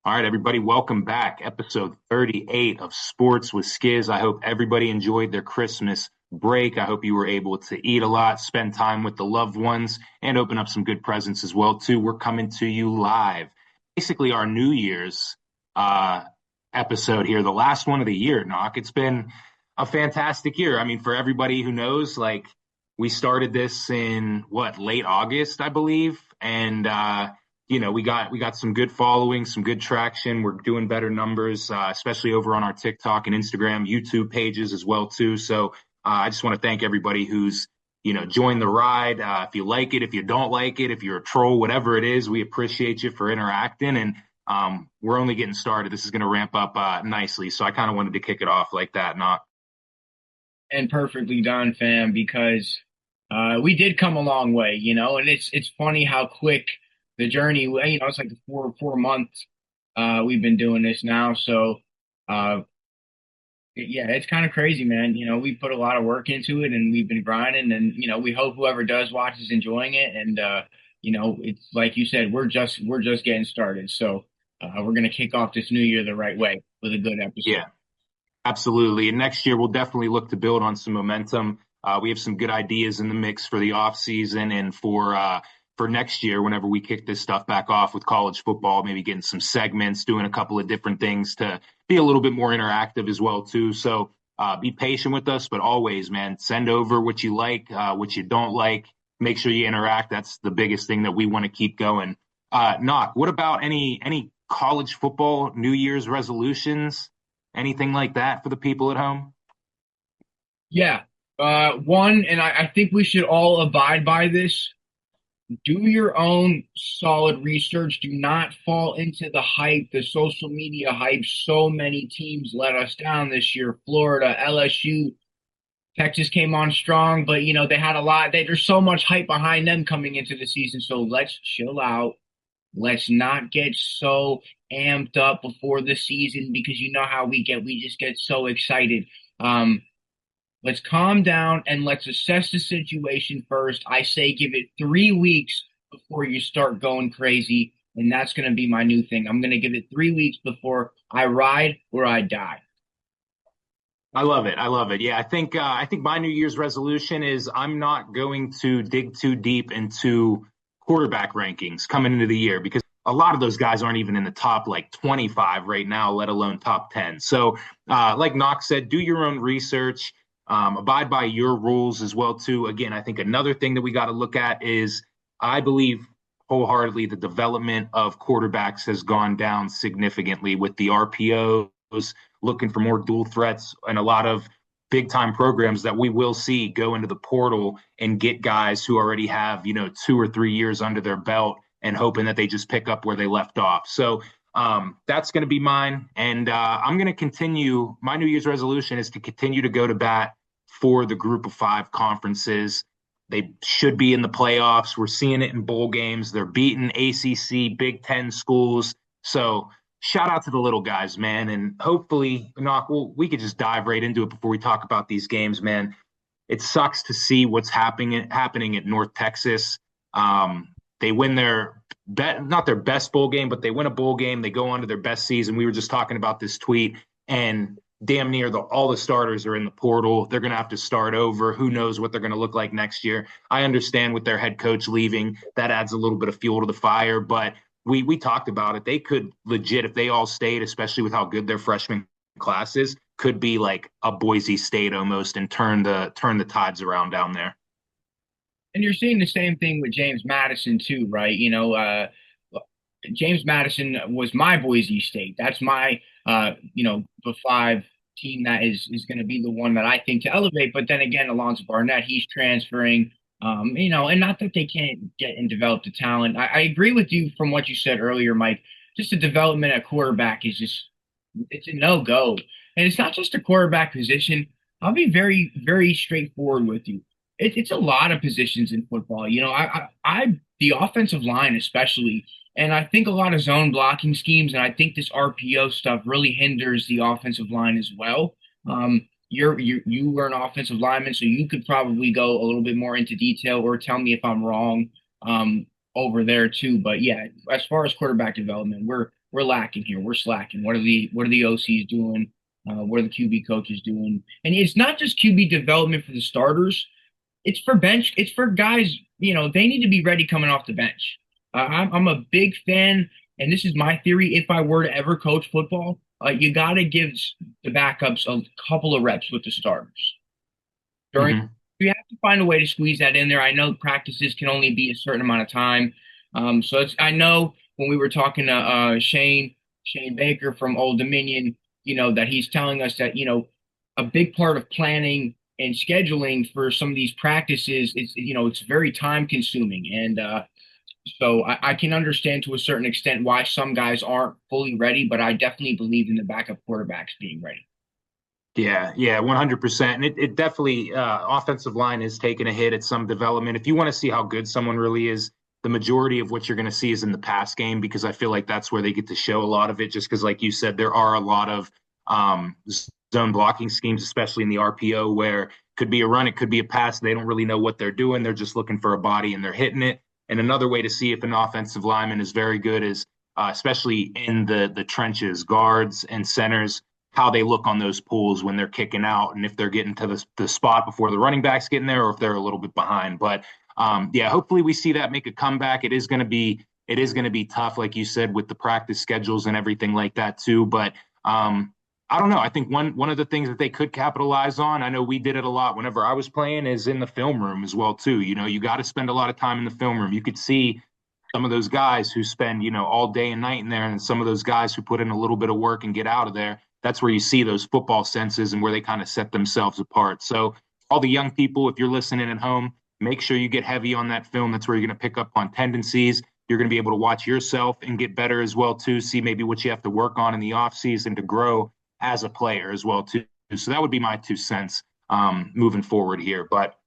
All right, everybody, welcome back. Episode 38 of Sports with Skiz. I hope everybody enjoyed their Christmas break. I hope you were able to eat a lot, spend time with the loved ones, and open up some good presents as well, too. We're coming to you live. Basically, our New Year's uh, episode here, the last one of the year, Knock. It's been a fantastic year. I mean, for everybody who knows, like, we started this in late August, I believe, and we got some good following, some good traction. We're doing better numbers, especially over on our TikTok and Instagram, YouTube pages as well too. So I just want to thank everybody who's joined the ride. If you like it, if you don't like it, if you're a troll, whatever it is, we appreciate you for interacting. And we're only getting started. This is going to ramp up nicely. So I kind of wanted to kick it off like that. Not And perfectly done, fam, because we did come a long way, and it's funny how quick the journey, it's like the four months we've been doing this now. So uh, yeah, it's kind of crazy, man. We put a lot of work into it and we've been grinding and we hope whoever does watch is enjoying it. And it's like you said, we're just getting started. So we're gonna kick off this new year the right way with a good episode. Yeah. Absolutely. And next year, we'll definitely look to build on some momentum. We have some good ideas in the mix for the off season and for next year, whenever we kick this stuff back off with college football, maybe getting some segments, doing a couple of different things to be a little bit more interactive as well, too. So be patient with us, but always, man, send over what you like, what you don't like. Make sure you interact. That's the biggest thing that we want to keep going. Knock, what about any college football New Year's resolutions? Anything like that for the people at home? Yeah. One, and I think we should all abide by this. Do your own solid research. Do not fall into the hype, the social media hype. So many teams let us down this year. Florida, LSU, Texas came on strong, but they had a lot. There's so much hype behind them coming into the season. So let's chill out. Let's not get so amped up before the season because you know how we get. We just get so excited. Um, Let's calm down and let's assess the situation first. I say give it 3 weeks before you start going crazy. And that's going to be my new thing. I'm going to give it 3 weeks before I ride or I die. I love it. I love it. Yeah, I think my New Year's resolution is I'm not going to dig too deep into quarterback rankings coming into the year because a lot of those guys aren't even in the top like 25 right now, let alone top 10. So, like Knox said, do your own research, abide by your rules as well too. Again, I think another thing that we got to look at is I believe wholeheartedly the development of quarterbacks has gone down significantly with the RPOs looking for more dual threats and a lot of big time programs that we will see go into the portal and get guys who already have, 2 or 3 years under their belt and hoping that they just pick up where they left off. So that's going to be mine. And I'm going to continue. My New Year's resolution is to continue to go to bat for the group of five conferences. They should be in the playoffs. We're seeing it in bowl games. They're beating ACC, Big Ten schools. So shout out to the little guys, man. And hopefully, Knock, we could just dive right into it before we talk about these games, man. It sucks to see what's happening at North Texas. They win not their best bowl game, but they win a bowl game. They go on to their best season. We were just talking about this tweet, and damn near all the starters are in the portal. They're going to have to start over. Who knows what they're going to look like next year? I understand with their head coach leaving, that adds a little bit of fuel to the fire, but we talked about it. They could legit, if they all stayed, especially with how good their freshman class is, could be like a Boise State almost and turn the tides around down there. And you're seeing the same thing with James Madison too, right? James Madison was my Boise State. That's my the five team that is going to be the one that I think to elevate. But then again, Alonzo Barnett, he's transferring. And not that they can't get and develop the talent. I agree with you from what you said earlier, Mike. Just the development at quarterback is just it's a no go. And it's not just a quarterback position. I'll be very, very straightforward with you. It's a lot of positions in football. The offensive line especially, and I think a lot of zone blocking schemes, and I think this RPO stuff really hinders the offensive line as well. You were an offensive lineman, so you could probably go a little bit more into detail or tell me if I'm wrong over there too. But yeah, as far as quarterback development, we're lacking here. We're slacking. What are the OCs doing? What are the QB coaches doing? And it's not just QB development for the starters. It's for bench. It's for guys. They need to be ready coming off the bench. I'm a big fan, and this is my theory. If I were to ever coach football, you got to give the backups a couple of reps with the starters during. Hmm. You have to find a way to squeeze that in there. I know practices can only be a certain amount of time. So I know when we were talking to Shane Baker from Old Dominion, that he's telling us that, a big part of planning and scheduling for some of these practices is, it's very time consuming. And so I can understand to a certain extent why some guys aren't fully ready, but I definitely believe in the backup quarterbacks being ready. Yeah, yeah, 100%. And it definitely, offensive line is taking a hit at some development. If you want to see how good someone really is, the majority of what you're going to see is in the pass game because I feel like that's where they get to show a lot of it. Just because, like you said, there are a lot of zone blocking schemes, especially in the RPO, where it could be a run, it could be a pass. They don't really know what they're doing. They're just looking for a body and they're hitting it. And another way to see if an offensive lineman is very good is, especially in the trenches, guards and centers how they look on those pulls when they're kicking out and if they're getting to the spot before the running back's getting there or if they're a little bit behind. But yeah, hopefully we see that make a comeback. It is going to be tough, like you said, with the practice schedules and everything like that too. But I don't know. I think one of the things that they could capitalize on, I know we did it a lot whenever I was playing, is in the film room as well too. You got to spend a lot of time in the film room. You could see some of those guys who spend, all day and night in there, and some of those guys who put in a little bit of work and get out of there. That's where you see those football senses and where they kind of set themselves apart. So, all the young people, if you're listening at home, make sure you get heavy on that film. That's where you're going to pick up on tendencies. You're going to be able to watch yourself and get better as well too. See maybe what you have to work on in the off season to grow as a player as well too. So that would be my 2 cents moving forward here. But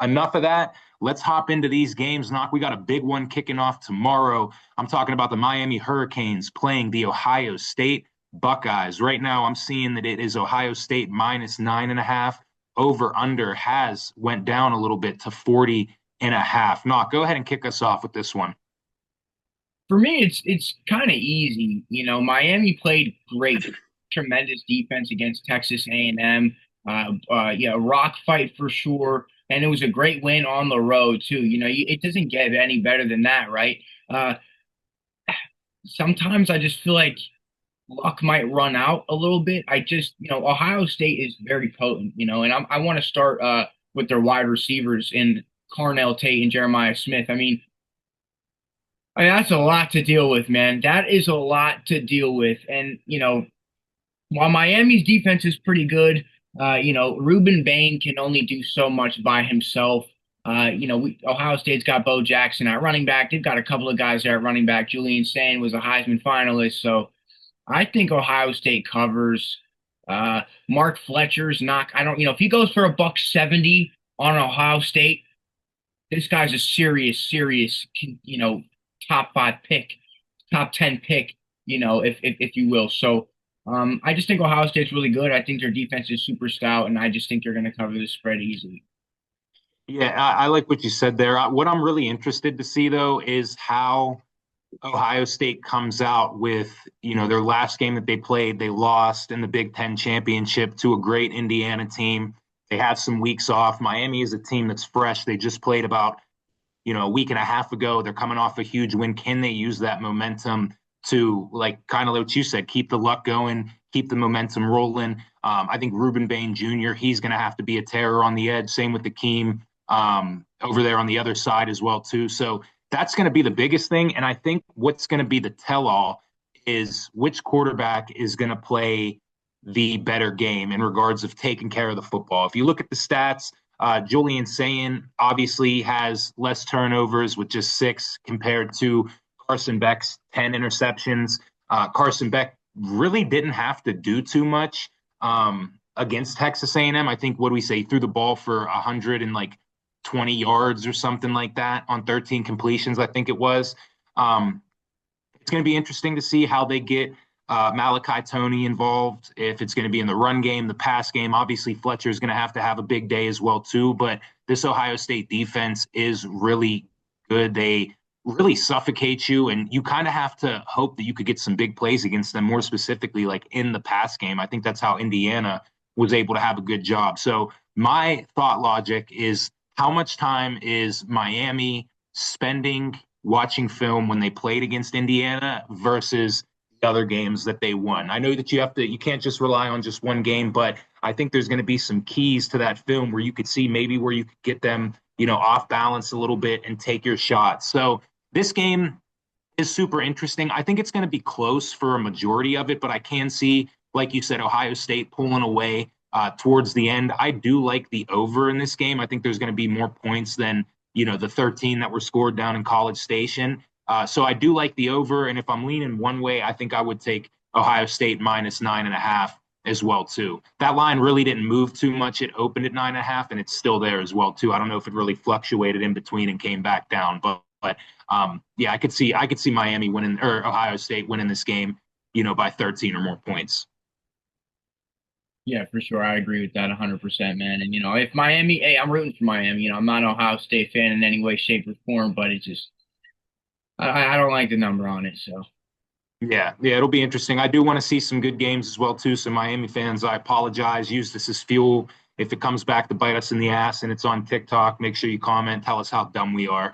enough of that. Let's hop into these games. Knock. We got a big one kicking off tomorrow. I'm talking about the Miami Hurricanes playing the Ohio State Buckeyes. Right now, I'm seeing that it is Ohio State -9.5. Over under has went down a little bit to 40.5. Knock. Go ahead and kick us off with this one. For me, it's kind of easy. Miami played great, tremendous defense against Texas A&M. Yeah, rock fight for sure, and it was a great win on the road too. It doesn't get any better than that, right? Uh, Sometimes I just feel like luck might run out a little bit. Ohio State is very potent, and I want to start with their wide receivers in Carnell Tate and Jeremiah Smith. That's a lot to deal with, man. That is a lot to deal with. And, while Miami's defense is pretty good, Ruben Bain can only do so much by himself. Ohio State's got Bo Jackson at running back. They've got a couple of guys there at running back. Julian Sain was a Heisman finalist. So I think Ohio State covers. Mark Fletcher's not, I don't, if he goes for a buck 70 on Ohio State, this guy's a serious, top 5 pick, top 10 pick, if you will. So I just think Ohio State's really good. I think their defense is super stout, and I just think they're going to cover the spread easily. Yeah, I like what you said there. What I'm really interested to see, though, is how Ohio State comes out with, their last game that they played. They lost in the Big Ten championship to a great Indiana team. They have some weeks off. Miami is a team that's fresh. They just played about a week and a half ago. They're coming off a huge win. Can they use that momentum to, like, kind of like what you said, keep the luck going, keep the momentum rolling? I think Ruben Bain Jr., he's going to have to be a terror on the edge. Same with Akeem over there on the other side as well, too. So that's going to be the biggest thing. And I think what's going to be the tell-all is which quarterback is going to play the better game in regards of taking care of the football. If you look at the stats, Julian Sayin obviously has less turnovers with just 6 compared to Carson Beck's 10 interceptions. Carson Beck really didn't have to do too much against Texas A&M. I think, what do we say, threw the ball for 120 yards or something like that on 13 completions, I think it was. It's going to be interesting to see how they get Malachi Tony involved, if it's going to be in the run game, the pass game. Obviously, Fletcher is going to have a big day as well, too. But this Ohio State defense is really good. They really suffocates you, and you kind of have to hope that you could get some big plays against them, more specifically like in the pass game. I think that's how Indiana was able to have a good job. So my thought logic is, how much time is Miami spending watching film when they played against Indiana versus the other games that they won? I know that you can't just rely on just one game, but I think there's going to be some keys to that film where you could see maybe where you could get them, off balance a little bit and take your shots. So this game is super interesting. I think it's going to be close for a majority of it, but I can see, like you said, Ohio State pulling away towards the end. I do like the over in this game. I think there's going to be more points than, the 13 that were scored down in College Station. So I do like the over. And if I'm leaning one way, I think I would take Ohio State minus 9.5 as well too. That line really didn't move too much. It opened at 9.5, and it's still there as well too. I don't know if it really fluctuated in between and came back down, but yeah, I could see Miami winning, or Ohio State winning this game, by 13 or more points. Yeah, for sure. I agree with that 100%, man. And, if Miami, hey, I'm rooting for Miami. I'm not an Ohio State fan in any way, shape, or form, but it's just, I don't like the number on it. So, Yeah, it'll be interesting. I do want to see some good games as well too. So Miami fans, I apologize. Use this as fuel. If it comes back to bite us in the ass and it's on TikTok, make sure you comment. Tell us how dumb we are.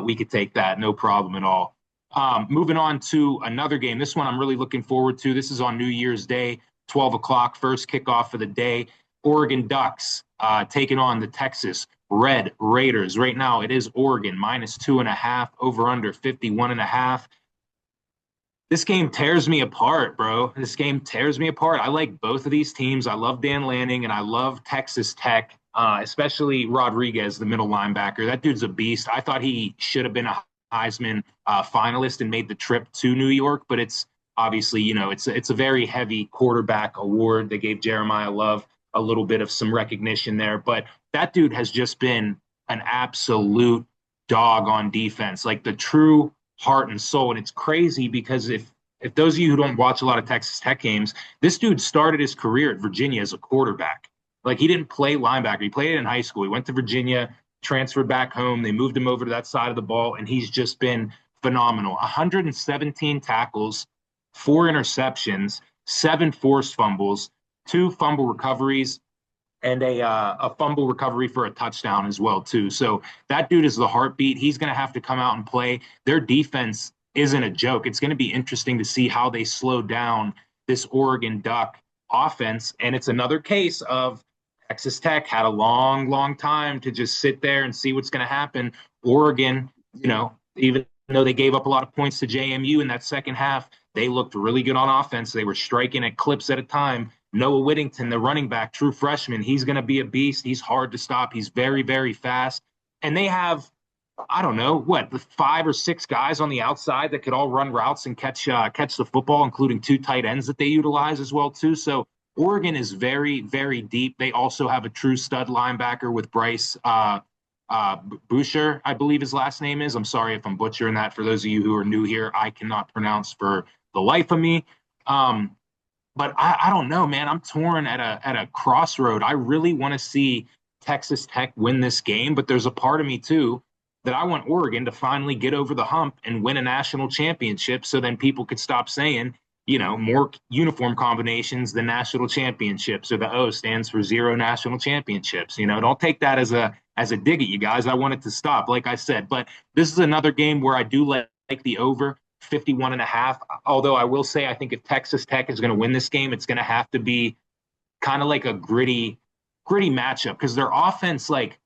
We could take that, no problem at all. Moving on to another game. This one I'm really looking forward to. This is on New Year's Day, 12 o'clock, first kickoff of the day. Oregon Ducks taking on the Texas Red Raiders. Right now, it is Oregon minus 2.5, over under 51.5. This game tears me apart, bro. This game tears me apart. I like both of these teams. I love Dan Lanning and I love Texas Tech, especially Rodriguez, the middle linebacker. That dude's a beast. I thought he should have been a Heisman finalist and made the trip to New York, but it's obviously, it's a very heavy quarterback award. They gave Jeremiah Love a little bit of some recognition there, but that dude has just been an absolute dog on defense, like the true heart and soul. And it's crazy because if those of you who don't watch a lot of Texas Tech games, this dude started his career at Virginia as a quarterback. Like, he didn't play linebacker. He played it in high school. He went to Virginia, transferred back home. They moved him over to that side of the ball, and he's just been phenomenal. 117 tackles, 4 interceptions, 7 forced fumbles, 2 fumble recoveries, and a fumble recovery for a touchdown as well too. So that dude is the heartbeat. He's going to have to come out and play. Their defense isn't a joke. It's going to be interesting to see how they slow down this Oregon Duck offense. And it's another case of Texas Tech had a long, long time to just sit there and see what's going to happen. Oregon, even though they gave up a lot of points to JMU in that second half, they looked really good on offense. They were striking at clips at a time. Noah Whittington, the running back, true freshman, he's going to be a beast. He's hard to stop. He's very, very fast. And they have, I don't know, the 5 or 6 guys on the outside that could all run routes and catch the football, including 2 tight ends that they utilize as well too. So Oregon is very, very deep. They also have a true stud linebacker with Bryce Boucher, I believe his last name is. I'm sorry if I'm butchering that. For those of you who are new here, I cannot pronounce for the life of me. But I don't know, man. I'm torn at a crossroad. I really want to see Texas Tech win this game, but there's a part of me too that I want Oregon to finally get over the hump and win a national championship, so then people could stop saying, more uniform combinations than national championships, or the O stands for zero national championships. Don't take that as a dig at you guys. I want it to stop, like I said. But this is another game where I do like the over 51.5. Although I will say, I think if Texas Tech is going to win this game, it's going to have to be kind of like a gritty matchup, because their offense, like,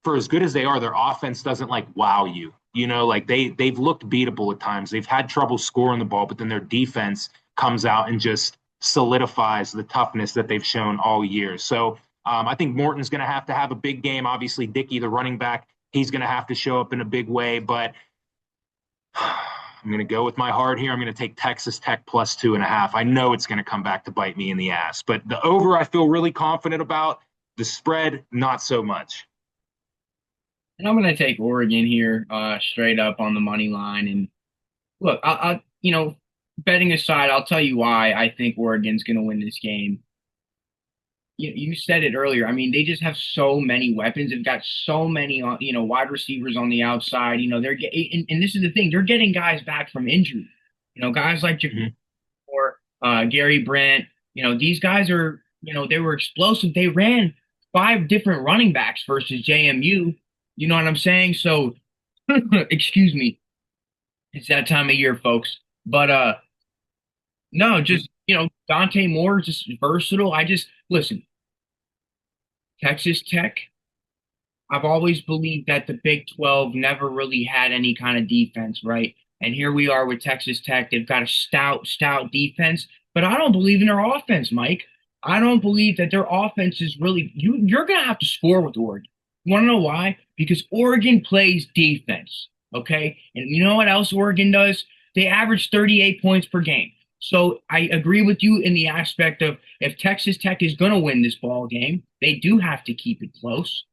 for as good as they are, their offense doesn't like wow you. Like they've looked beatable at times. They've had trouble scoring the ball, but then their defense comes out and just solidifies the toughness that they've shown all year. So I think Morton's going to have a big game. Obviously, Dickey, the running back, he's going to have to show up in a big way. But I'm going to go with my heart here. I'm going to take Texas Tech plus 2.5. I know it's going to come back to bite me in the ass, but the over I feel really confident about. The spread, not so much. and I'm going to take Oregon here, straight up on the money line. And look, betting aside, I'll tell you why I think Oregon's going to win this game. you said it earlier. I mean, they just have so many weapons. They've got so many, wide receivers on the outside. They're getting, and this is the thing, they're getting guys back from injury. Guys like Jacob Mhm. or Gary Brandt. These guys are, they were explosive. They ran five different running backs versus JMU. You know what I'm saying? So, excuse me, it's that time of year, folks. But no, just Dante Moore is just versatile. I just listen. Texas Tech, I've always believed that the Big 12 never really had any kind of defense, right? And here we are with Texas Tech. They've got a stout defense, but I don't believe in their offense, Mike. I don't believe that their offense is really you're gonna have to score with Oregon. You wanna know why? Because Oregon plays defense. Okay. And you know what else Oregon does? They average 38 points per game. So I agree with you in the aspect of if Texas Tech is gonna win this ball game, they do have to keep it close.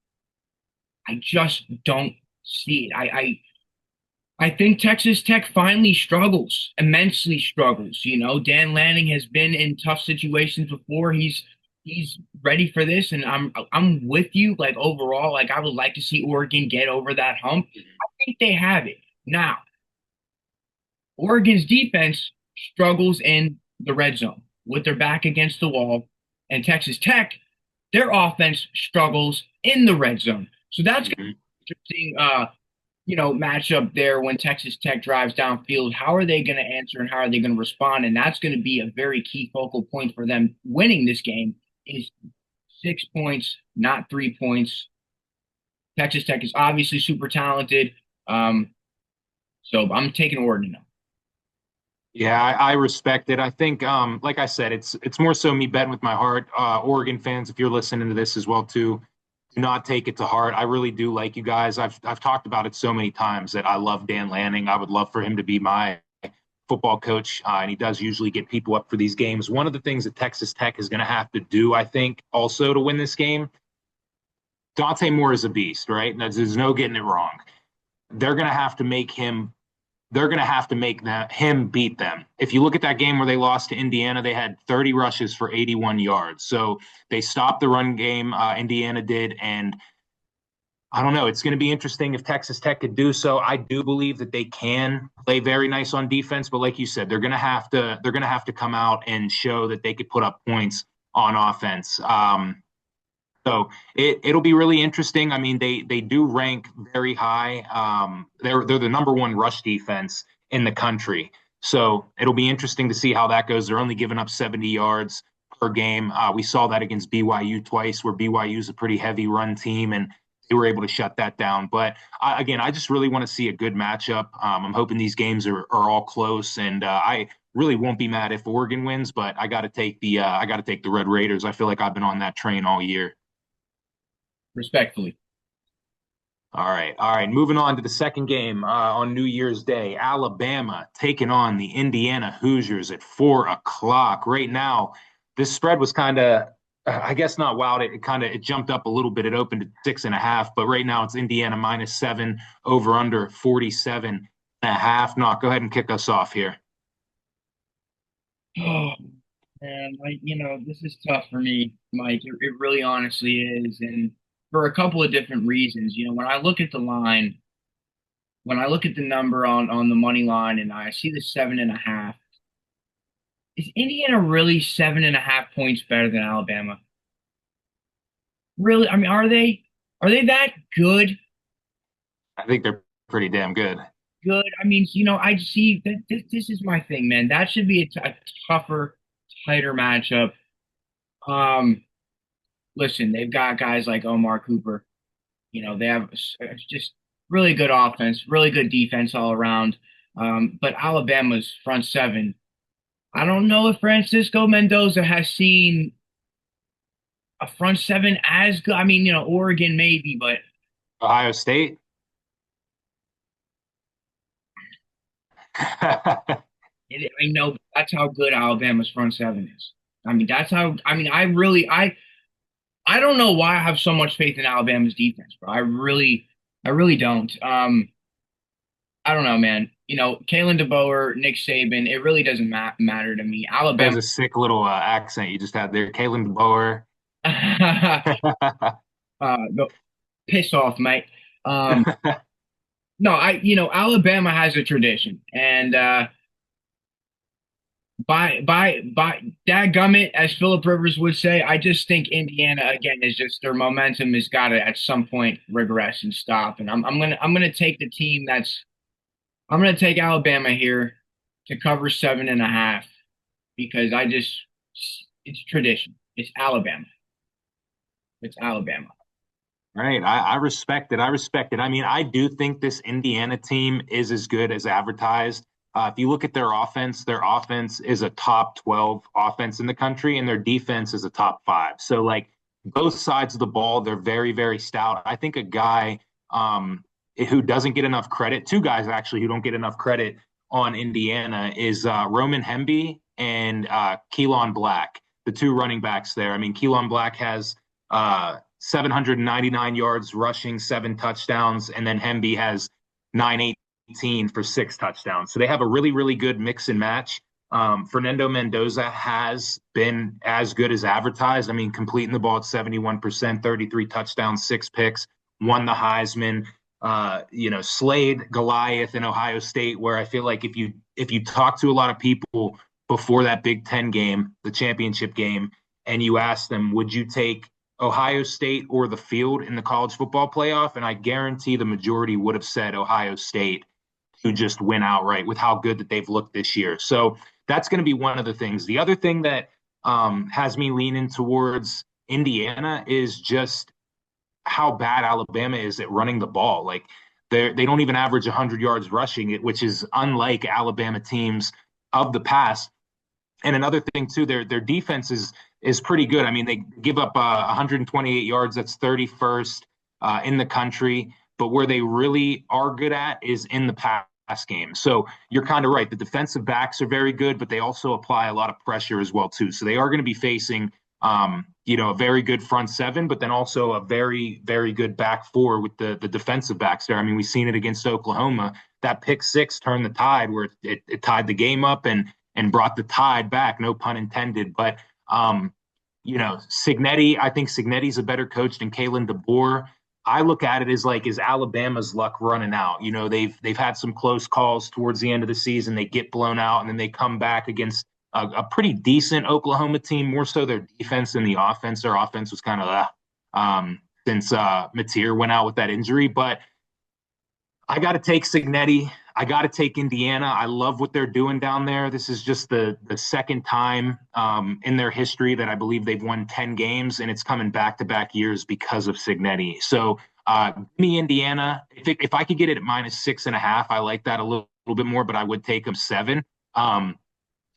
I just don't see it. I think Texas Tech finally struggles, immensely struggles. Dan Lanning has been in tough situations before. He's ready for this, and I'm with you. Like overall, like I would like to see Oregon get over that hump. I think they have it now. Oregon's defense struggles in the red zone with their back against the wall, and Texas Tech, their offense struggles in the red zone. So that's Mhm. interesting, matchup there when Texas Tech drives downfield. How are they going to answer and how are they going to respond? And that's going to be a very key focal point for them winning this game is 6 points, not 3 points. Texas Tech is obviously super talented. So I'm taking Oregon now. Yeah, I respect it. I think, like I said, it's more so me betting with my heart. Oregon fans, if you're listening to this as well too, do not take it to heart. I really do like you guys. I've talked about it so many times that I love Dan Lanning. I would love for him to be my football coach, and he does usually get people up for these games. One of the things that Texas Tech is going to have to do, I think, also to win this game, Dante Moore is a beast, right? There's no getting it wrong. They're going to have to make him they're going to have to make him beat them. If you look at that game where they lost to Indiana, they had 30 rushes for 81 yards. So they stopped the run game. Indiana did, and I don't know. It's going to be interesting if Texas Tech could do so. I do believe that they can play very nice on defense, but like you said, they're going to have to come out and show that they could put up points on offense. So it'll be really interesting. I mean, they do rank very high. They're the number one rush defense in the country. So it'll be interesting to see how that goes. They're only giving up 70 yards per game. We saw that against BYU twice, where BYU is a pretty heavy run team, and they were able to shut that down. But again, I just really want to see a good matchup. I'm hoping these games are all close, and I really won't be mad if Oregon wins. But I got to take the Red Raiders. I feel like I've been on that train all year. Respectfully. All right. All right. Moving on to the second game on New Year's Day. Alabama taking on the Indiana Hoosiers at 4 o'clock. Right now, this spread was kind of, I guess not wild. It jumped up a little bit. It opened at 6.5, but right now it's Indiana -7 over under 47.5. Knock, go ahead and kick us off here. Oh man, this is tough for me, Mike. It really honestly is, and for a couple of different reasons. When I look at the line, when I look at the number on the money line, and I see the 7.5, is Indiana really 7.5 points better than Alabama? Really? I mean, are they? Are they that good? I think they're pretty damn good. Good. I mean, I see that this is my thing, man. That should be a tougher, tighter matchup. Um, Listen, they've got guys like Omar Cooper. They have just really good offense, really good defense all around. But Alabama's front seven, I don't know if Francisco Mendoza has seen a front seven as good. I mean, Oregon maybe, but Ohio State. I know that's how good Alabama's front seven is. I mean, that's how. I mean, I don't know why I have so much faith in Alabama's defense, bro. I really don't. I don't know, man. Kalen DeBoer, Nick Saban, it really doesn't matter to me. There's Alabama, a sick little accent you just had there. Kalen DeBoer. The piss off, mate. No, Alabama has a tradition, and by dadgummit, as Philip Rivers would say, I just think Indiana again is just their momentum has got to at some point regress and stop. And I'm gonna take the team that's I'm gonna take Alabama here to cover 7.5 because it's tradition. It's Alabama. It's Alabama. Right. I respect it. I respect it. I mean, I do think this Indiana team is as good as advertised. If you look at their offense is a top 12 offense in the country, and their defense is a top five. So, like, both sides of the ball, they're very, very stout. I think a guy who doesn't get enough credit, two guys actually who don't get enough credit on Indiana is Roman Hemby and Keelan Black, the two running backs there. I mean, Keelan Black has 799 yards rushing, 7 touchdowns, and then Hemby has 918 for 6 touchdowns. So they have a really, really good mix and match. Fernando Mendoza has been as good as advertised. I mean, completing the ball at 71%, 33 touchdowns, 6 picks, won the Heisman. Slayed Goliath in Ohio State, where I feel like if you talk to a lot of people before that Big Ten game, the championship game, and you ask them, would you take Ohio State or the field in the college football playoff? And I guarantee the majority would have said Ohio State to just win outright with how good that they've looked this year. So that's going to be one of the things. The other thing that has me leaning towards Indiana is just how bad Alabama is at running the ball. Like they don't even average 100 yards rushing it, which is unlike Alabama teams of the past. And another thing too, their defense is pretty good. I mean, they give up 128 yards. That's 31st in the country. But where they really are good at is in the pass game. So you're kind of right. The defensive backs are very good, but they also apply a lot of pressure as well too. So they are going to be facing a very good front seven, but then also a very, very good back four with the defensive backs there. I mean, we've seen it against Oklahoma. That pick six turned the tide where it tied the game up and brought the tide back, no pun intended. But Cignetti, I think Cignetti's a better coach than Kalen DeBoer. I look at it as like, is Alabama's luck running out? They've had some close calls towards the end of the season. They get blown out, and then they come back against a pretty decent Oklahoma team, more so their defense than the offense. Their offense was kind of since Mateer went out with that injury. But I got to take Cignetti. I got to take Indiana. I love what they're doing down there. This is just the second time in their history that I believe they've won 10 games, and it's coming back-to-back years because of Cignetti. So me, Indiana, if I could get it at -6.5, I like that a little bit more, but I would take them 7.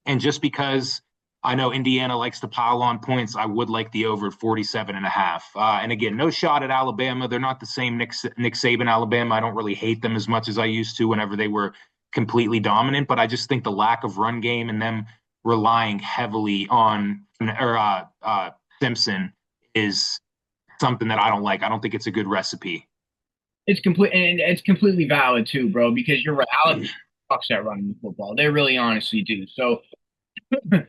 And just because I know Indiana likes to pile on points, I would like the over 47.5. And again, no shot at Alabama. They're not the same Nick Saban Alabama. I don't really hate them as much as I used to whenever they were completely dominant. But I just think the lack of run game and them relying heavily on Simpson is something that I don't like. I don't think it's a good recipe. It's completely valid too, bro, because you're right. Alabama sucks at running the football. They really honestly do. So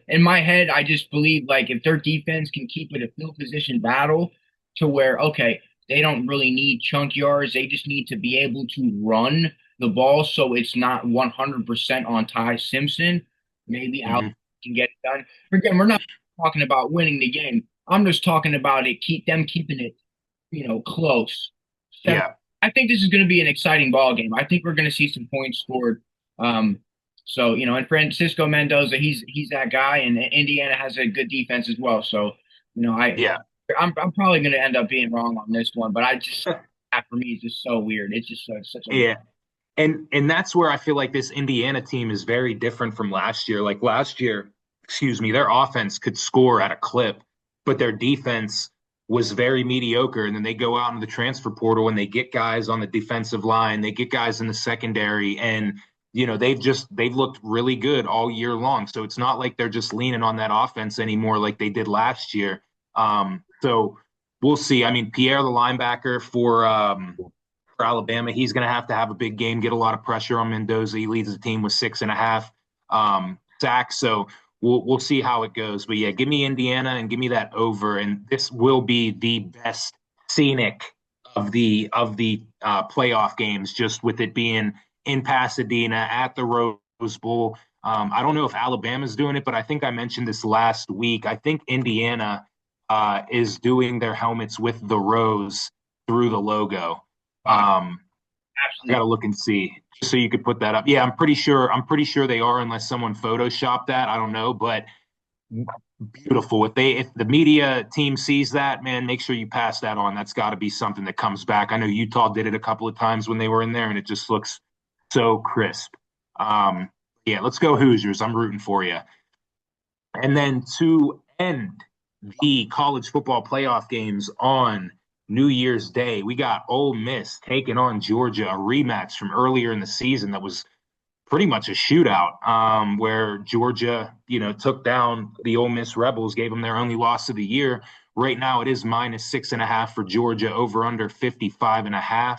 in my head, I just believe like if their defense can keep it a field position battle to where, okay, they don't really need chunk yards. They just need to be able to run the ball so it's not 100% on Ty Simpson. Maybe Alabama Mm-hmm. can get it done. Again, we're not talking about winning the game. I'm just talking about keeping it, close. Yeah. I think this is going to be an exciting ball game. I think we're going to see some points scored. And Francisco Mendoza, he's that guy, and Indiana has a good defense as well. So, Yeah. I'm probably going to end up being wrong on this one, but that for me is just so weird. It's just such a Yeah. And that's where I feel like this Indiana team is very different from last year. Like last year, excuse me, their offense could score at a clip, but their defense was very mediocre. And then they go out in the transfer portal and they get guys on the defensive line, they get guys in the secondary, and they've looked really good all year long. So it's not like they're just leaning on that offense anymore like they did last year. So we'll see. I mean, Pierre, the linebacker for Alabama, he's going to have a big game, get a lot of pressure on Mendoza. He leads the team with 6.5 sacks. So we'll see how it goes. But yeah, give me Indiana and give me that over, and this will be the best scenic of the playoff games, just with it being in Pasadena at the Rose Bowl. I don't know if Alabama's doing it, but I think I mentioned this last week. I think Indiana is doing their helmets with the rose through the logo. Uh, I gotta Absolutely. look and see, just so you could put that up. Yeah, I'm pretty sure. I'm pretty sure they are, unless someone photoshopped that. I don't know, but beautiful. If the media team sees that, man, make sure you pass that on. That's got to be something that comes back. I know Utah did it a couple of times when they were in there, and it just looks so crisp. Um, yeah, let's go Hoosiers. I'm rooting for you. And then to end the college football playoff games on New Year's Day, we got Ole Miss taking on Georgia, a rematch from earlier in the season that was pretty much a shootout, where Georgia, took down the Ole Miss Rebels, gave them their only loss of the year. Right now, it is -6.5 for Georgia, over under 55.5.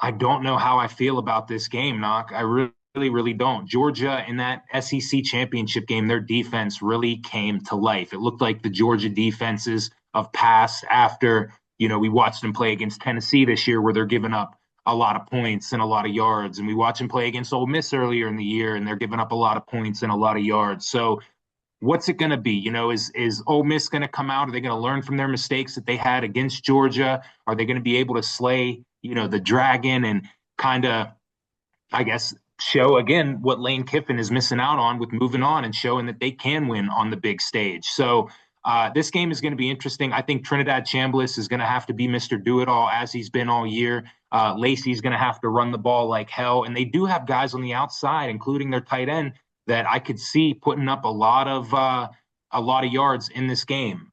I don't know how I feel about this game, Knock. I really don't. Georgia in that SEC championship game, their defense really came to life. It looked like the Georgia defenses of past after, we watched them play against Tennessee this year where they're giving up a lot of points and a lot of yards. And we watched them play against Ole Miss earlier in the year and they're giving up a lot of points and a lot of yards. So what's it going to be? Is Ole Miss going to come out? Are they going to learn from their mistakes that they had against Georgia? Are they going to be able to slay, the dragon and kind of, I guess, show again what Lane Kiffin is missing out on with moving on and showing that they can win on the big stage? So this game is going to be interesting. I think Trinidad Chambliss is going to have to be Mr. Do It All as he's been all year. Lacey's going to have to run the ball like hell, and they do have guys on the outside, including their tight end, that I could see putting up a lot of yards in this game.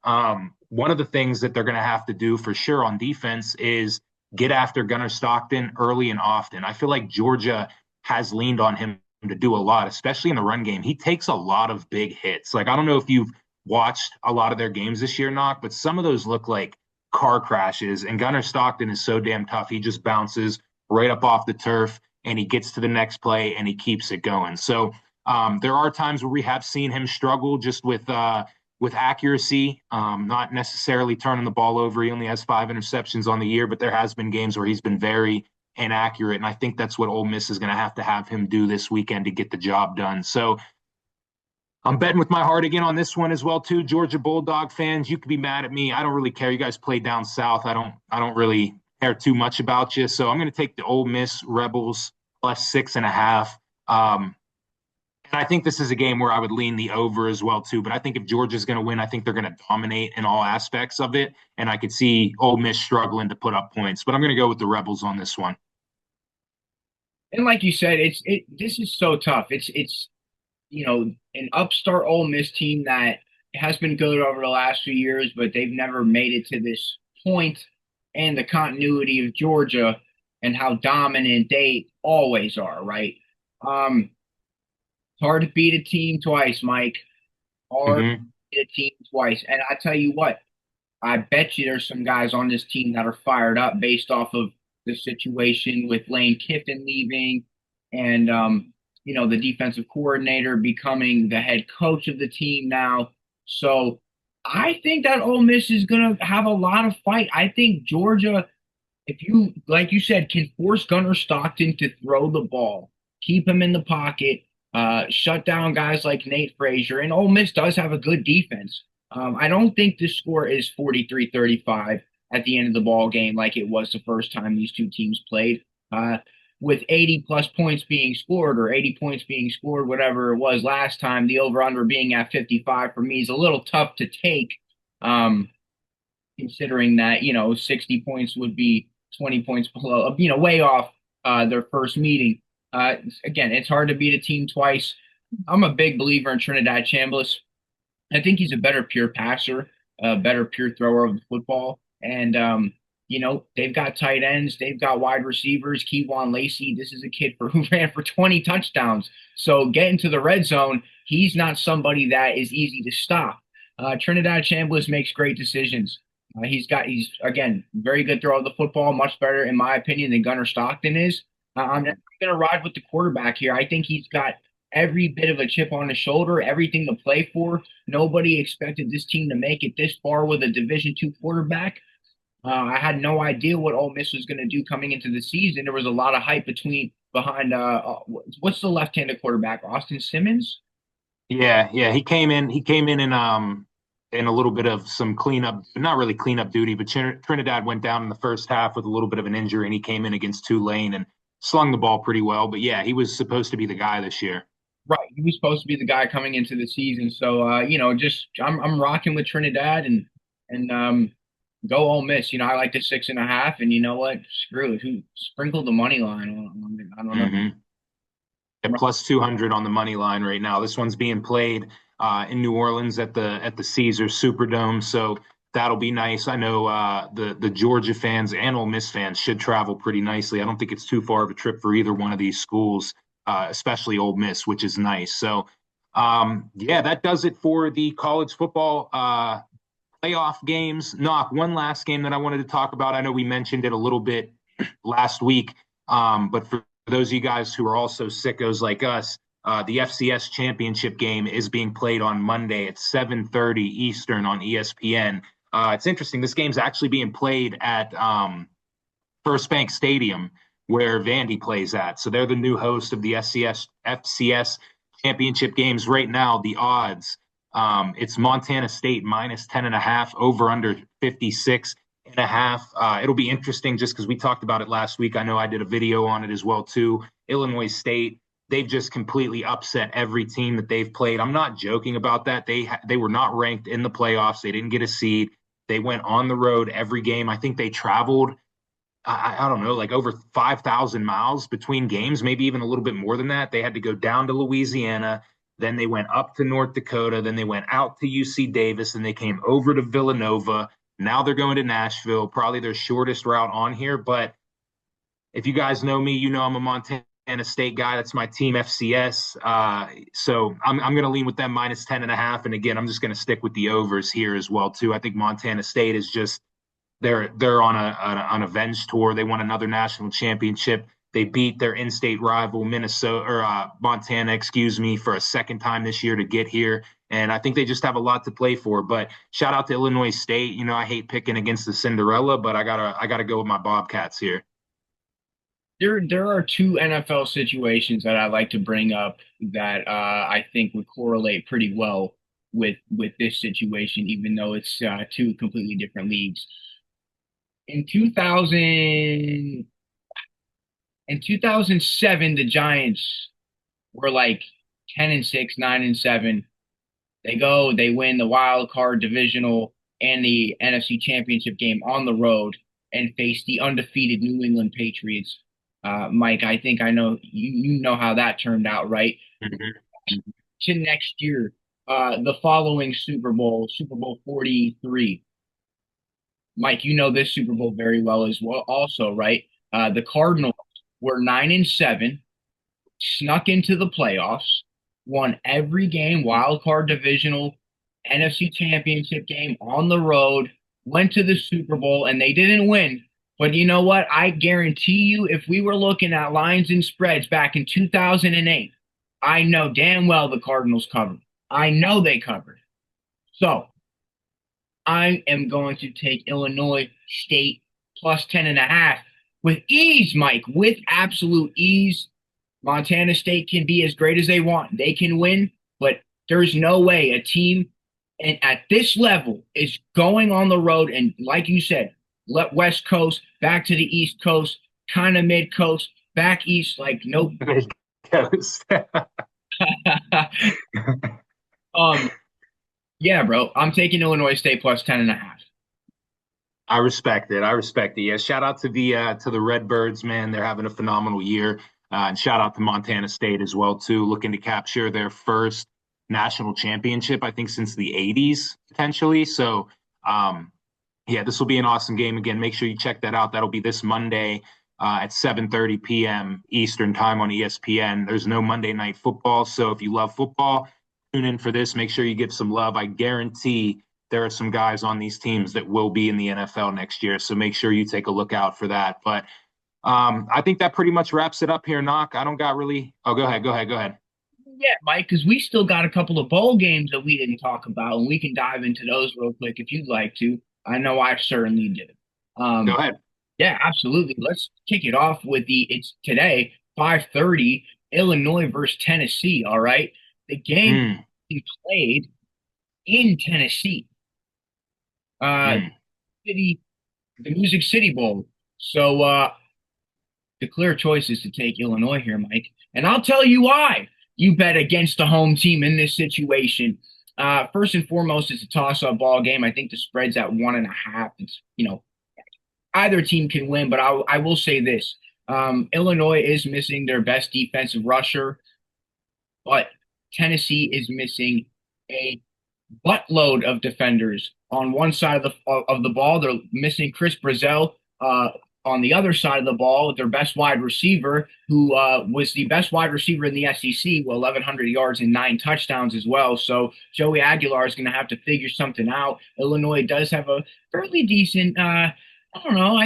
One of the things that they're going to have to do for sure on defense is get after Gunnar Stockton early and often. I feel like Georgia has leaned on him to do a lot, especially in the run game. He takes a lot of big hits. Like, I don't know if you've watched a lot of their games this year, Knock, but some of those look like car crashes. And Gunnar Stockton is so damn tough. He just bounces right up off the turf and he gets to the next play and he keeps it going. So there are times where we have seen him struggle just with accuracy, not necessarily turning the ball over. He only has 5 interceptions on the year, but there has been games where he's been very inaccurate, and I think that's what Ole Miss is going to have him do this weekend to get the job done. So I'm betting with my heart again on this one as well too. Georgia Bulldog fans, you could be mad at me. I don't really care. You guys play down south. I don't really care too much about you. So I'm going to take the Ole Miss Rebels +6.5. And I think this is a game where I would lean the over as well too. But I think if Georgia's going to win, I think they're going to dominate in all aspects of it. And I could see Ole Miss struggling to put up points. But I'm going to go with the Rebels on this one. And like you said, this is so tough. It's an upstart Ole Miss team that has been good over the last few years, but they've never made it to this point, and the continuity of Georgia and how dominant they always are, right? It's hard to beat a team twice, Mike. Hard to Mm-hmm. beat a team twice. And I tell you what, I bet you there's some guys on this team that are fired up based off of the situation with Lane Kiffin leaving and the defensive coordinator becoming the head coach of the team now. So I think that Ole Miss is gonna have a lot of fight. I think Georgia, if you like you said, can force Gunnar Stockton to throw the ball, keep him in the pocket, shut down guys like Nate Frazier, and Ole Miss does have a good defense. I don't think this score is 43-35 at the end of the ball game like it was the first time these two teams played. With 80 plus points being scored or 80 points being scored, whatever it was last time, the over under being at 55 for me is a little tough to take, considering that, 60 points would be 20 points below, way off their first meeting. Again, it's hard to beat a team twice. I'm a big believer in Trinidad Chambliss. I think he's a better pure passer, a better pure thrower of the football. And, they've got tight ends, they've got wide receivers. Keywan Lacey, this is a kid who ran for 20 touchdowns. So getting to the red zone, he's not somebody that is easy to stop. Trinidad Chambliss makes great decisions. He's again, very good throw of the football, much better, in my opinion, than Gunnar Stockton is. I'm going to ride with the quarterback here. I think he's got every bit of a chip on his shoulder, everything to play for. Nobody expected this team to make it this far with a Division II quarterback. I had no idea what Ole Miss was going to do coming into the season. There was a lot of hype behind what's the left-handed quarterback, Austin Simmons. Yeah, yeah, he came in in a little bit of some cleanup, not really cleanup duty, but Trinidad went down in the first half with a little bit of an injury, and he came in against Tulane and slung the ball pretty well. But yeah, he was supposed to be the guy this year. Right, he was supposed to be the guy coming into the season. So just I'm rocking with Trinidad and go Ole Miss. I like the 6.5, and you know what? Screw it. Who sprinkled the money line on it? I don't know. Hmm. At plus 200 on the money line right now. This one's being played in New Orleans at the Caesars Superdome, so that'll be nice. I know the Georgia fans and Ole Miss fans should travel pretty nicely. I don't think it's too far of a trip for either one of these schools, especially Ole Miss, which is nice. So, yeah, that does it for the college football playoff games. Knock, one last game that I wanted to talk about. I know we mentioned it a little bit last week, but for those of you guys who are also sickos like us, the FCS championship game is being played on Monday at 7:30 Eastern on ESPN. It's interesting. This game's actually being played at First Bank Stadium, where Vandy plays at. So they're the new host of the FCS championship games right now. The odds, it's Montana State minus 10.5, over under 56.5. It'll be interesting just because we talked about it last week. I know I did a video on it as well too. Illinois State, they've just completely upset every team that they've played. I'm not joking about that. They were not ranked in the playoffs. They didn't get a seed. They went on the road every game. I think they traveled, I don't know, like over 5,000 miles between games, maybe even a little bit more than that. They had to go down to Louisiana. Then they went up to North Dakota. Then they went out to UC Davis. And they came over to Villanova. Now they're going to Nashville, probably their shortest route on here. But if you guys know me, you know I'm a Montana State guy. That's my team, FCS. So I'm going to lean with them minus 10.5. And again, I'm just going to stick with the overs here as well too. I think Montana State is just they're on an avenge tour. They won another national championship. They beat their in-state rival Minnesota or Montana, excuse me, for a second time this year to get here. And I think they just have a lot to play for. But shout out to Illinois State. I hate picking against the Cinderella, but I gotta go with my Bobcats here. There are two NFL situations that I like to bring up that I think would correlate pretty well with this situation, even though it's two completely different leagues. In 2007, the Giants were like 10-6, 9-7. They win the wild card divisional and the NFC Championship game on the road and face the undefeated New England Patriots. Mike, I think I know you know how that turned out, right? Mhm. To next year, the following Super Bowl 43. Mike, you know this Super Bowl very well as well, also, right? The Cardinals were 9-7, snuck into the playoffs, won every game, wild card divisional, NFC Championship game on the road, went to the Super Bowl, and they didn't win. But you know what? I guarantee you, if we were looking at lines and spreads back in 2008, I know damn well the Cardinals covered. I know they covered. So I am going to take Illinois State plus 10.5 with ease, Mike, with absolute ease. Montana State can be as great as they want. They can win, but there's no way a team and at this level is going on the road and, like you said, let West Coast back to the East Coast, kind of mid coast, back east, like no. um, yeah, bro, I'm taking Illinois State plus 10.5. I respect it. I respect it. Yeah. Shout out to the Redbirds, man. They're having a phenomenal year. And shout out to Montana State as well, too, looking to capture their first national championship, I think, since the 80s, potentially. So, yeah, this will be an awesome game. Again, make sure you check that out. That'll be this Monday at 7:30 p.m. Eastern time on ESPN. There's no Monday Night Football. So if you love football, tune in for this. Make sure you give some love. I guarantee there are some guys on these teams that will be in the NFL next year. So make sure you take a look out for that. But I think that pretty much wraps it up here, Knock. I don't got really. Oh, go ahead. Go ahead. Go ahead. yet, Mike, because we still got a couple of bowl games that we didn't talk about, and we can dive into those real quick if you'd like to. I know I certainly did. Go Um, ahead. yeah, absolutely. Let's kick it off with it's today, 5:30, Illinois versus Tennessee. All right. The game Mm, being played in Tennessee. Uh mm. City, the Music City Bowl. So the clear choice is to take Illinois here, Mike. And I'll tell you why you bet against the home team in this situation. First and foremost, it's a toss-up ball game. I think the spread's at 1.5. It's, either team can win, but I will say this. Illinois is missing their best defensive rusher, but Tennessee is missing a buttload of defenders on one side of the ball. They're missing Chris Brazel. On the other side of the ball, their best wide receiver, who was the best wide receiver in the SEC, well, 1,100 yards and 9 touchdowns as well. So Joey Aguilar is going to have to figure something out. Illinois does have a fairly decent, I don't know,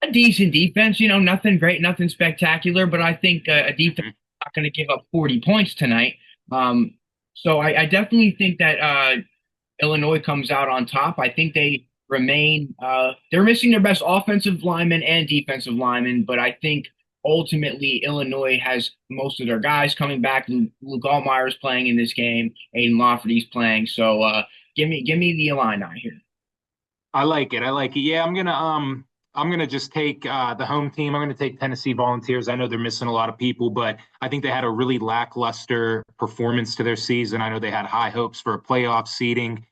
a decent defense. Nothing great, nothing spectacular, but I think a defense Mhm. not going to give up 40 points tonight. So I definitely think that Illinois comes out on top. I think they remain, they're missing their best offensive lineman and defensive lineman, but I think ultimately Illinois has most of their guys coming back. Luke Allmeyer's playing in this game. Aiden Lafferty's playing. So give me the Illini here. I like it. I like it. Yeah, I'm gonna just take the home team. I'm gonna take Tennessee Volunteers. I know they're missing a lot of people, but I think they had a really lackluster performance to their season. I know they had high hopes for a playoff seeding.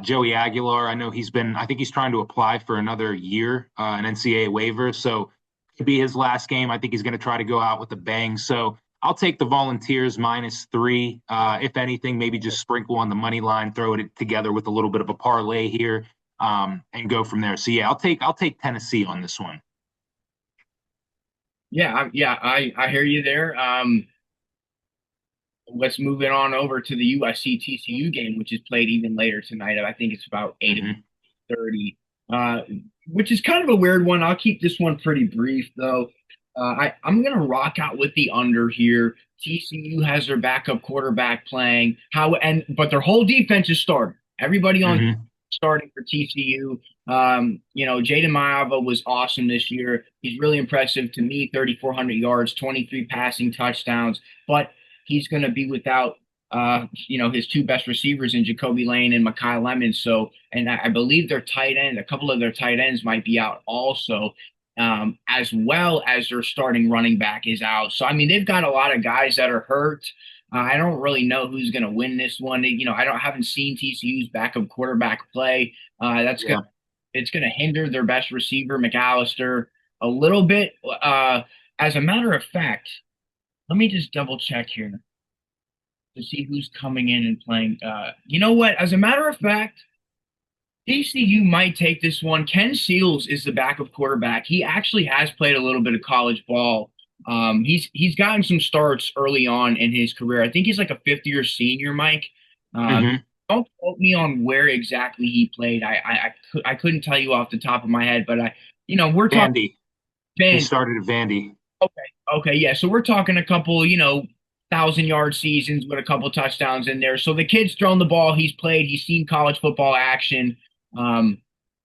Joey Aguilar, I think he's trying to apply for another year, an NCAA waiver. So could be his last game. I think he's going to try to go out with a bang. So I'll take the Volunteers -3. If anything, maybe just sprinkle on the money line, throw it together with a little bit of a parlay here, and go from there. So yeah, I'll take Tennessee on this one. Yeah, I hear you there. Let's move it on over to the USC TCU game, which is played even later tonight. I think it's about 8:30, uh, which is kind of a weird one. I'll keep this one pretty brief, though. I'm going to rock out with the under here. TCU has their backup quarterback playing, but their whole defense is starting. Everybody on Mm-hmm. starting for TCU. Jaden Maava was awesome this year. He's really impressive to me. 3,400 yards, 23 passing touchdowns, but he's going to be without his two best receivers in Jacoby Lane and Mekhi Lemons. So, and I believe their tight end, a couple of their tight ends might be out also, as well as their starting running back is out. So, I mean, they've got a lot of guys that are hurt. I don't really know who's going to win this one. Haven't seen TCU's backup quarterback play. Yeah. It's going to hinder their best receiver, McAllister, a little bit. As a matter of fact, let me just double check here to see who's coming in and playing. You know what? As a matter of fact, TCU might take this one. Ken Seals is the backup quarterback. He actually has played a little bit of college ball. He's gotten some starts early on in his career. I think he's like a fifth-year senior, Mike. Uh, Mm-hmm. don't quote me on where exactly he played. I couldn't tell you off the top of my head, but we're talking Vandy. He Van. started at Vandy. Okay, yeah. So we're talking a couple, 1,000-yard seasons with a couple touchdowns in there. So the kid's thrown the ball. He's played. He's seen college football action. Um,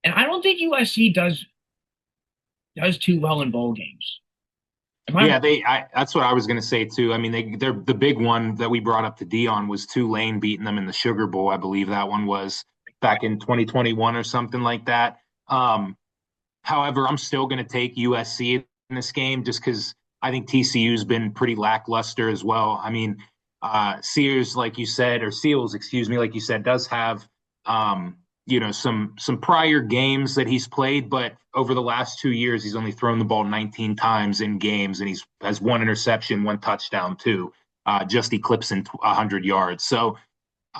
and I don't think USC does too well in bowl games. Am I Yeah, wrong? that's what I was going to say too. I mean, they're the big one that we brought up to Dion was Tulane beating them in the Sugar Bowl. I believe that one was back in 2021 or something like that. However, I'm still going to take USC in this game just because I think TCU's been pretty lackluster as well. I mean, Sears, like you said, or Seals, excuse me, like you said, does have some prior games that he's played, but over the last 2 years, he's only thrown the ball 19 times in games, and he's has one interception, one touchdown too, just eclipsing 100 yards. So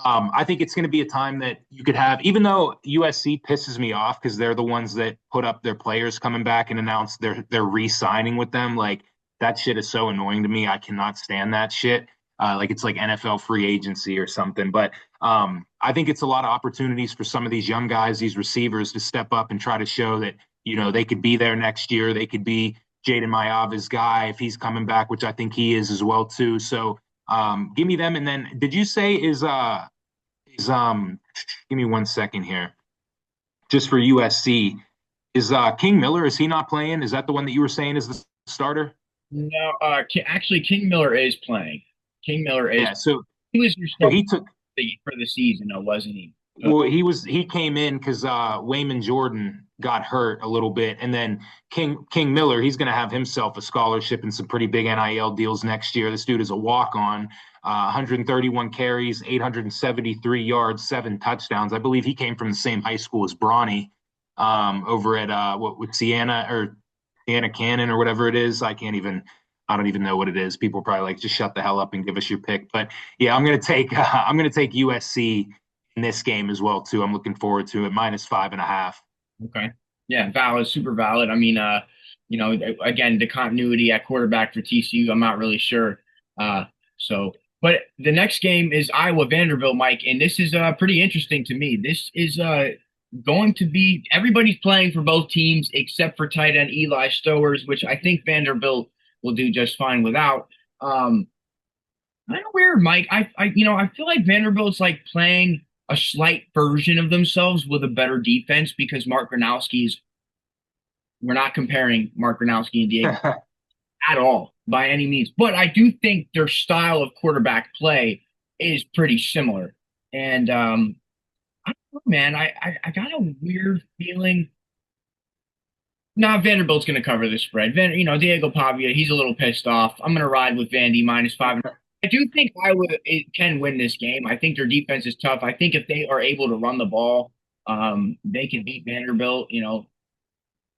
I think it's going to be a time that you could have, even though USC pisses me off because they're the ones that put up their players coming back and announce they're re-signing with them. Like that shit is so annoying to me. I cannot stand that shit. Like it's like NFL free agency or something. But I think it's a lot of opportunities for some of these young guys, these receivers, to step up and try to show that they could be there next year. They could be Jaden Mayava's guy if he's coming back, which I think he is as well too. So give me them. And then did you say is give me 1 second here, just for USC. Is King Miller, is he not playing? Is that the one that you were saying is the starter? No, actually, King Miller is playing. King Miller is. Yeah, so He was your so starter he took for the season, though, wasn't he? well, he came in because Wayman Jordan got hurt a little bit, and then King Miller, he's going to have himself a scholarship and some pretty big NIL deals next year. This dude is a walk on, 131 carries, 873 yards, 7 touchdowns. I believe he came from the same high school as Bronny, over at what with Siena or Siena Cannon or whatever it is. I don't even know what it is. People probably like just shut the hell up and give us your pick. But yeah, I'm gonna take USC in this game as well too. I'm looking forward to it. -5.5. Okay. Yeah, valid, super valid. I mean, again, the continuity at quarterback for TCU, I'm not really sure. Uh, so, but the next game is Iowa Vanderbilt, Mike, and this is pretty interesting to me. This is going to be everybody's playing for both teams except for tight end Eli Stowers, which I think Vanderbilt will do just fine without. Kind of weird, Mike. I feel like Vanderbilt's like playing a slight version of themselves with a better defense because Mark Gronowski is. We're not comparing Mark Gronowski and Diego at all by any means, but I do think their style of quarterback play is pretty similar. And I don't know, man. I got a weird feeling. Nah, Vanderbilt's going to cover the spread. Diego Pavia, he's a little pissed off. I'm going to ride with Vandy -5. I do think Iowa can win this game. I think their defense is tough. I think if they are able to run the ball, they can beat Vanderbilt.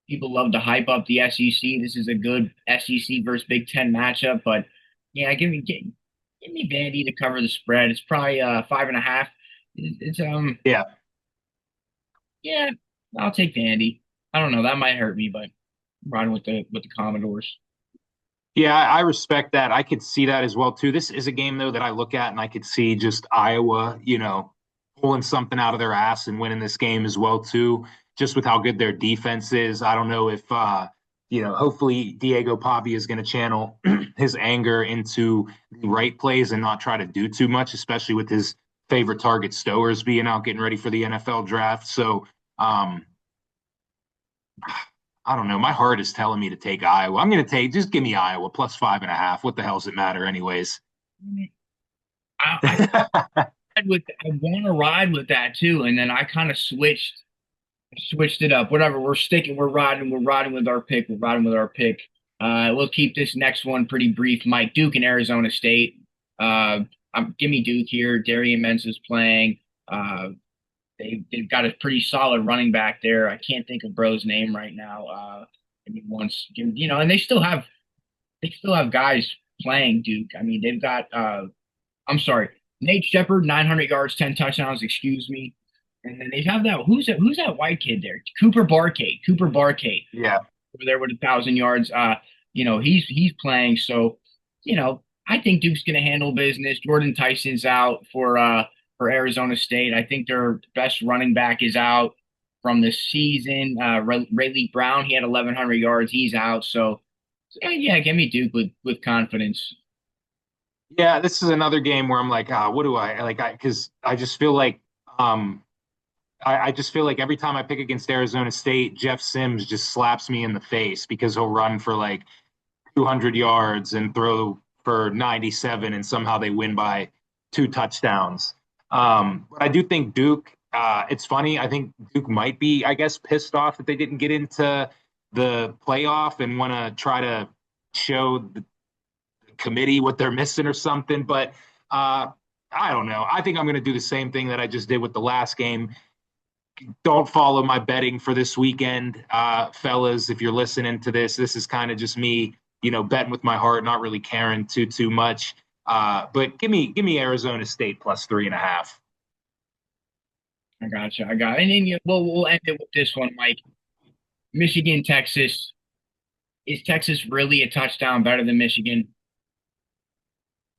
People love to hype up the SEC. This is a good SEC versus Big Ten matchup, but yeah, give me Vandy to cover the spread. It's probably 5.5. It's Yeah. yeah, I'll take Vandy. I don't know, that might hurt me, but I'm riding with the Commodores. Yeah, I respect that. I could see that as well too. This is a game though that I look at and I could see just Iowa, pulling something out of their ass and winning this game as well too. Just with how good their defense is. I don't know if hopefully Diego Pavia is going to channel his anger into the right plays and not try to do too much, especially with his favorite target Stowers being out getting ready for the NFL draft. So I don't know. My heart is telling me to take Iowa. I'm going to just give me Iowa +5.5. What the hell does it matter, anyways? I want to ride with that too, and then I kind of switched it up. Whatever, we're riding with our pick. We're riding with our pick. We'll keep this next one pretty brief. Mike, Duke and Arizona State. Give me Duke here. Darian Mensah's playing. They've got a pretty solid running back there. I can't think of Bro's name right now. And they still have guys playing Duke. I mean, they've got I'm sorry, Nate Shepard, 900 yards, 10 touchdowns. Excuse me. And then they have that. Who's that white kid there? Cooper Barkate. Yeah. Over there with 1,000 yards. He's playing. So, I think Duke's going to handle business. Jordan Tyson's out for Arizona State. I think their best running back is out from the season. Rayleigh Brown, he had 1,100 yards. He's out. So yeah, give me Duke with confidence. Yeah, this is another game where I'm like, what do I like? Because I just feel like I just feel like every time I pick against Arizona State, Jeff Sims just slaps me in the face because he'll run for like 200 yards and throw for 97, and somehow they win by 2 touchdowns. But I do think Duke. It's funny. I think Duke might be, I guess, pissed off that they didn't get into the playoff and want to try to show the committee what they're missing or something. But I don't know. I think I'm going to do the same thing that I just did with the last game. Don't follow my betting for this weekend, fellas. If you're listening to this, this is kind of just me, betting with my heart, not really caring too much. But give me Arizona State +3.5. I gotcha. And then we'll end it with this one, Mike. Michigan, Texas. Is Texas really a touchdown better than Michigan?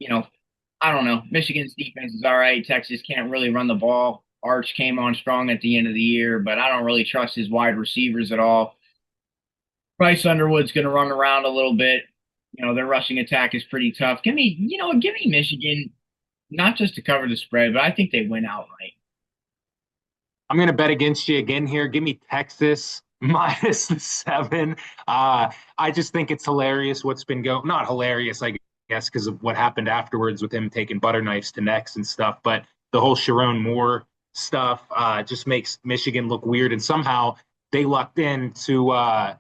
I don't know. Michigan's defense is all right. Texas can't really run the ball. Arch came on strong at the end of the year, but I don't really trust his wide receivers at all. Bryce Underwood's going to run around a little bit. Their rushing attack is pretty tough. Give me Michigan, not just to cover the spread, but I think they win outright. I'm going to bet against you again here. Give me Texas minus the 7. I just think it's hilarious what's been going. Not hilarious, I guess, because of what happened afterwards with him taking butter knives to necks and stuff. But the whole Sharon Moore stuff just makes Michigan look weird. And somehow they lucked in to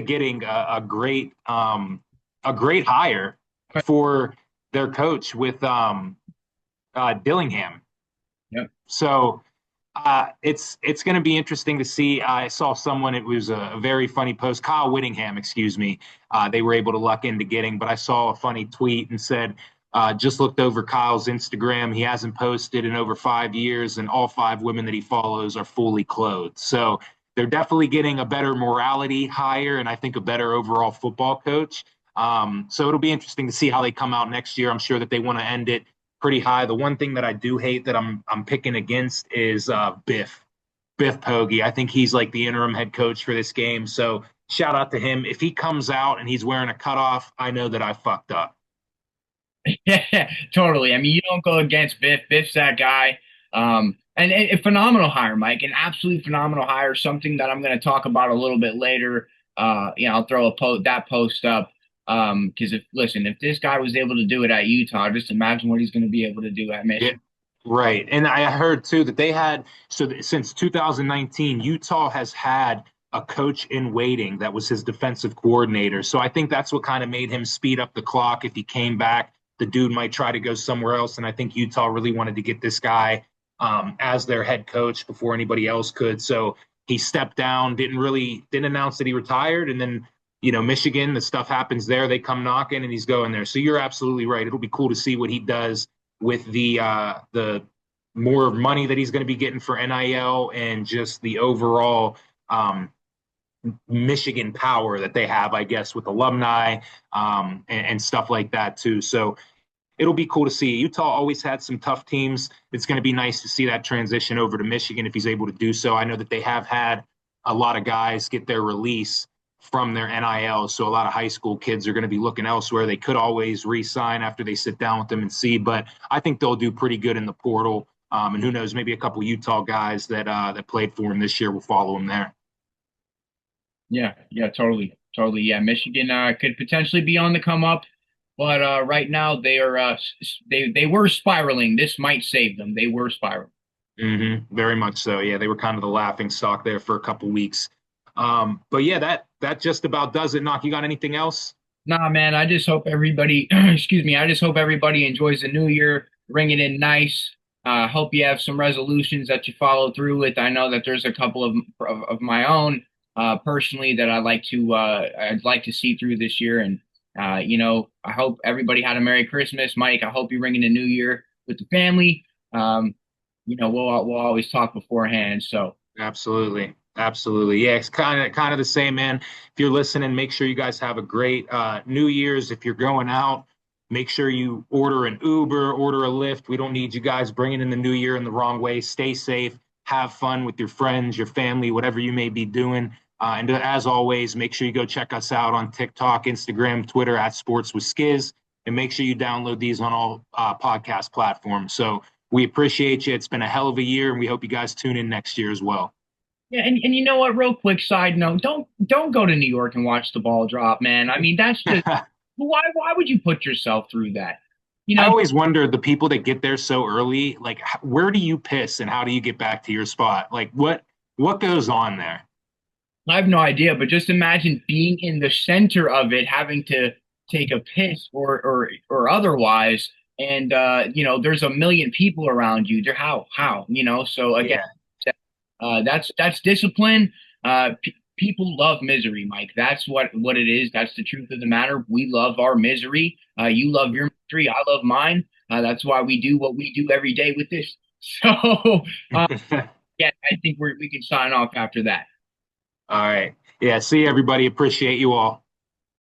getting a great hire for their coach with Dillingham. Yep. So it's going to be interesting to see. I saw someone, it was a very funny post, Kyle Whittingham, excuse me. They were able to luck into getting, but I saw a funny tweet and said, just looked over Kyle's Instagram. He hasn't posted in over 5 years, and all 5 women that he follows are fully clothed. So they're definitely getting a better morality hire, and I think a better overall football coach. So it'll be interesting to see how they come out next year. I'm sure that they want to end it pretty high. The one thing that I do hate that I'm picking against is Biff Poggi. I think he's like the interim head coach for this game. So shout out to him. If he comes out and he's wearing a cutoff, I know that I fucked up. Yeah, totally. I mean, you don't go against Biff. Biff's that guy. And a phenomenal hire, Mike. An absolute phenomenal hire. Something that I'm going to talk about a little bit later. I'll throw that post up. Because if this guy was able to do it at Utah, just imagine what he's going to be able to do at Michigan. Yeah, right. And I heard too that they had since 2019, Utah has had a coach in waiting that was his defensive coordinator. So I think that's what kind of made him speed up the clock. If he came back, the dude might try to go somewhere else. And I think Utah really wanted to get this guy as their head coach before anybody else could. So he stepped down, didn't announce that he retired, and then Michigan, the stuff happens there. They come knocking, and he's going there. So you're absolutely right. It'll be cool to see what he does with the more money that he's going to be getting for NIL and just the overall Michigan power that they have, I guess, with alumni and stuff like that too. So it'll be cool to see. Utah always had some tough teams. It's going to be nice to see that transition over to Michigan if he's able to do so. I know that they have had a lot of guys get their release from their NIL. So a lot of high school kids are going to be looking elsewhere. They could always re-sign after they sit down with them and see, but I think they'll do pretty good in the portal. And who knows, maybe a couple Utah guys that played for him this year will follow him there. Yeah, totally. Yeah, Michigan could potentially be on the come up, but right now they are they were spiraling. This might save them. They were spiraling. Very much so. Yeah, they were kind of the laughing stock there for a couple weeks. But yeah, that just about does it. Knock, you got anything else? Nah, man. I just hope everybody, excuse me. I just hope everybody enjoys the new year, ring it in nice. Hope you have some resolutions that you follow through with. I know that there's a couple of my own personally that I'd like to see through this year. And I hope everybody had a Merry Christmas, Mike. I hope you ring in a new year with the family. We'll always talk beforehand. So absolutely. Yeah, it's kind of the same, man. If you're listening, make sure you guys have a great New Year's. If you're going out, make sure you order an Uber, order a Lyft. We don't need you guys bringing in the new year in the wrong way. Stay safe, have fun with your friends, your family, whatever you may be doing. And as always, make sure you go check us out on TikTok, Instagram, Twitter at Sportswithskiz, and make sure you download these on all podcast platforms. So we appreciate you. It's been a hell of a year, and we hope you guys tune in next year as well. yeah, and you know what? Real quick side note: don't go to New York and watch the ball drop, man. I mean, that's just why would you put yourself through that? You I know, always wonder the people that get there so early, like where do you piss and how do you get back to your spot? Like what goes on there? I have no idea, but just imagine being in the center of it, having to take a piss or otherwise, and there's a million people around you. They're how So again, Yeah. that's discipline. People love misery, Mike. That's what it is. That's the truth of the matter. We love our misery. You love your misery. I love mine. That's why we do what we do every day with this. So, yeah, I think we can sign off after that. All right. Yeah. See you, everybody. Appreciate you all.